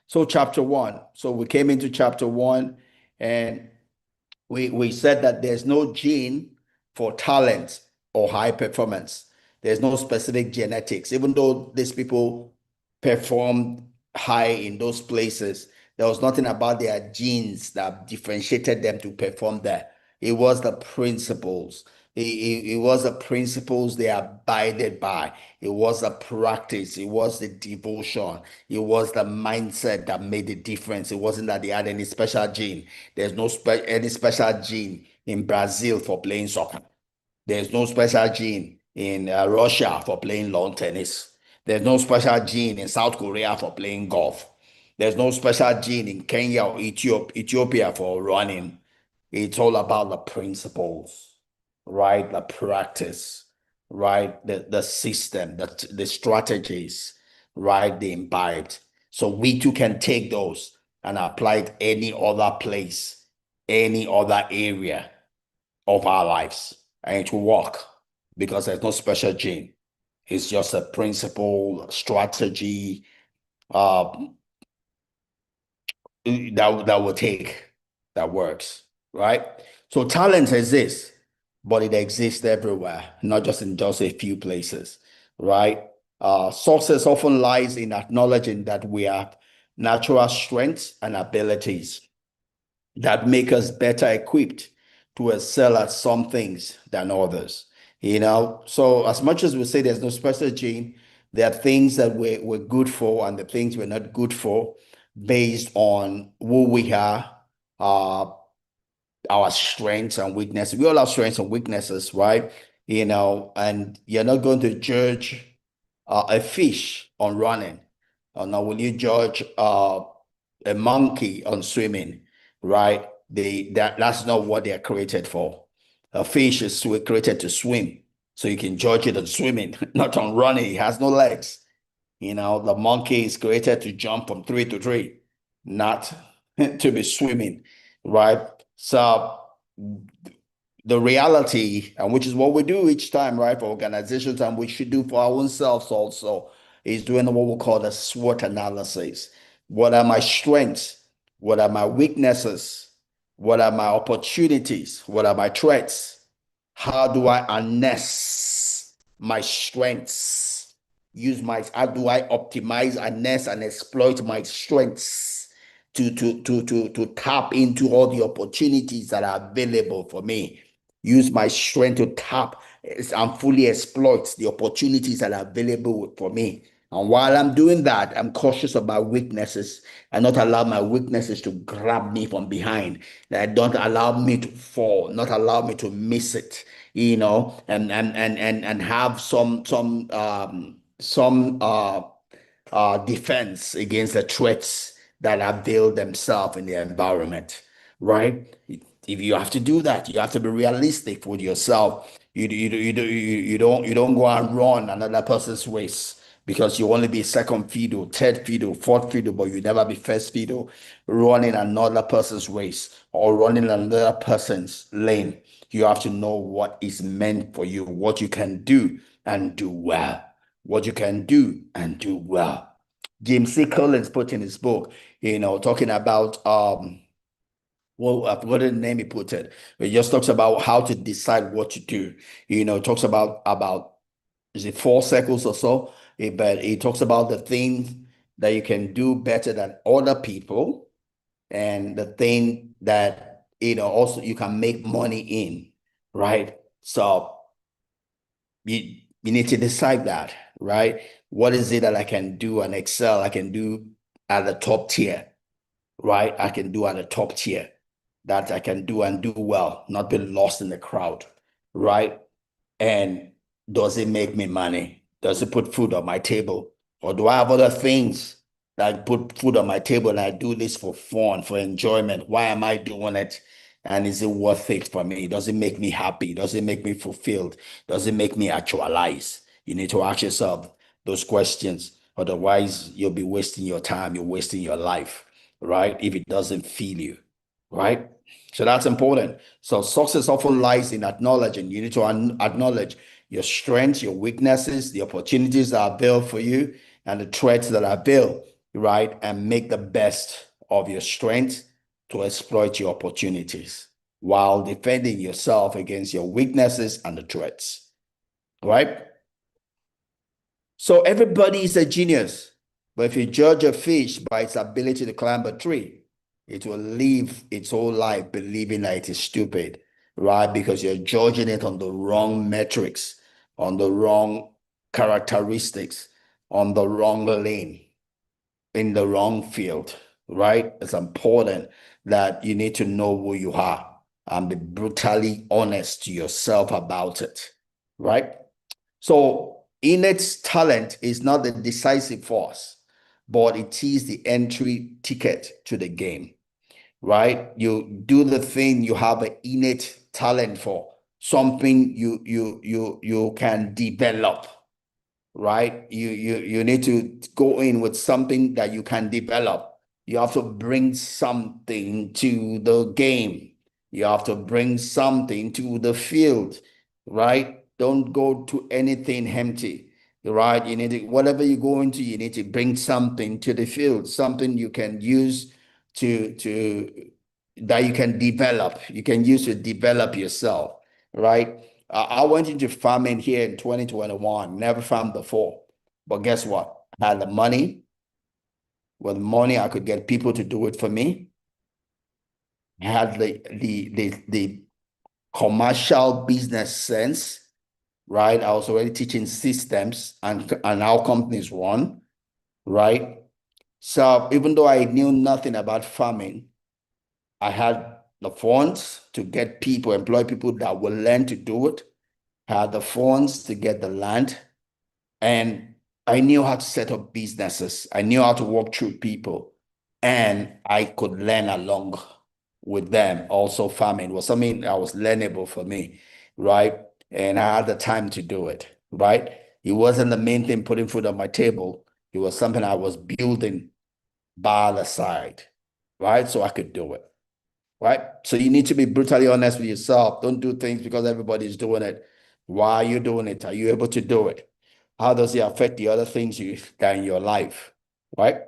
So chapter one. So we came into chapter one, and we said that there's no gene for talent or high performance. There's no specific genetics. Even though these people performed high in those places, there was nothing about their genes that differentiated them to perform there. It was the principles. It was the principles they abided by. It was the practice. It was the devotion. It was the mindset that made the difference. It wasn't that they had any special gene. There's no any special gene in Brazil for playing soccer. There's no special gene in Russia for playing lawn tennis. There's no special gene in South Korea for playing golf. There's no special gene in Kenya or Ethiopia for running. It's all about the principles, right? The practice, right? The system, the strategies, right? The imbibed. So we too can take those and apply it any other place, any other area of our lives, and it will work because there's no special gene. It's just a principle, strategy uh, that will take that works, right? So talent exists, but it exists everywhere, not just a few places, right? Success often lies in acknowledging that we have natural strengths and abilities that make us better equipped to excel at some things than others. So as much as we say there's no special gene, there are things that we're good for and the things we're not good for based on who we are, uh, our strengths and weaknesses. We all have strengths and weaknesses, right? And you're not going to judge a fish on running. Now, will you judge a monkey on swimming, right? That's not what they're created for. A fish is created to swim, so you can judge it on swimming, not on running. It has no legs. The monkey is created to jump from tree to tree, not to be swimming, right? So the reality, and which is what we do each time, right, for organizations, and we should do for our own selves also, is doing what we call a SWOT analysis. What are my strengths? What are my weaknesses? What are my opportunities? What are my threats? How do I harness my strengths? How do I optimize, harness, and exploit my strengths to tap into all the opportunities that are available for me? Use my strength to tap and fully exploit the opportunities that are available for me. And while I'm doing that, I'm cautious about weaknesses and not allow my weaknesses to grab me from behind. That don't allow me to fall, not allow me to miss it, and have some defense against the threats that avail themselves in the environment, right? If you have to do that, you have to be realistic with yourself. You don't go and run another person's race because you only be second fiddle, third fiddle, fourth fiddle, but you never be first fiddle running another person's race or running another person's lane. You have to know what is meant for you, what you can do and do well. What you can do and do well. James C. Collins put in his book, talking about well, I've forgotten the name he put it. It just talks about how to decide what to do. Talks about is it 4 circles or so? But it talks about the things that you can do better than other people, and the thing that also you can make money in, right? So you need to decide that, right? What is it that I can do and excel? I can do at the top tier, right? I can do at the top tier that I can do and do well, not be lost in the crowd, right? And does it make me money? Does it put food on my table? Or do I have other things that put food on my table and I do this for fun, for enjoyment? Why am I doing it? And is it worth it for me? Does it make me happy? Does it make me fulfilled? Does it make me actualize? You need to ask yourself those questions. Otherwise, you'll be wasting your time. You're wasting your life, right? If it doesn't feel you, right? So that's important. So success often lies in acknowledging. You need to acknowledge your strengths, your weaknesses, the opportunities that are built for you, and the threats that are built. right? And make the best of your strength to exploit your opportunities while defending yourself against your weaknesses and the threats, right? So everybody is a genius, but if you judge a fish by its ability to climb a tree, it will live its whole life believing that it is stupid, right? Because you're judging it on the wrong metrics, on the wrong characteristics, on the wrong lane, in the wrong field, right? It's important that you need to know who you are and be brutally honest to yourself about it, right? So innate talent is not the decisive force, but it is the entry ticket to the game, right? You do the thing you have an innate talent for, something you can develop, right? You need to go in with something that you can develop. You have to bring something to the game. You have to bring something to the field, right? Don't go to anything empty, right? You need to, whatever you go into, you need to bring something to the field, something you can use to that you can develop. You can use to develop yourself, right? I went into farming here in 2021, never farmed before. But guess what? I had the money. With money, I could get people to do it for me. I had the commercial business sense, right? I was already teaching systems and how companies run, right? So even though I knew nothing about farming, I had the funds to get people, employ people that will learn to do it. I had the funds to get the land. And I knew how to set up businesses. I knew how to walk through people. And I could learn along with them. Also, farming was something that was learnable for me, right? And I had the time to do it, right? It wasn't the main thing putting food on my table. It was something I was building by the side, right? So I could do it, right? So you need to be brutally honest with yourself. Don't do things because everybody's doing it. Why are you doing it? Are you able to do it? How does it affect the other things you that in your life, right?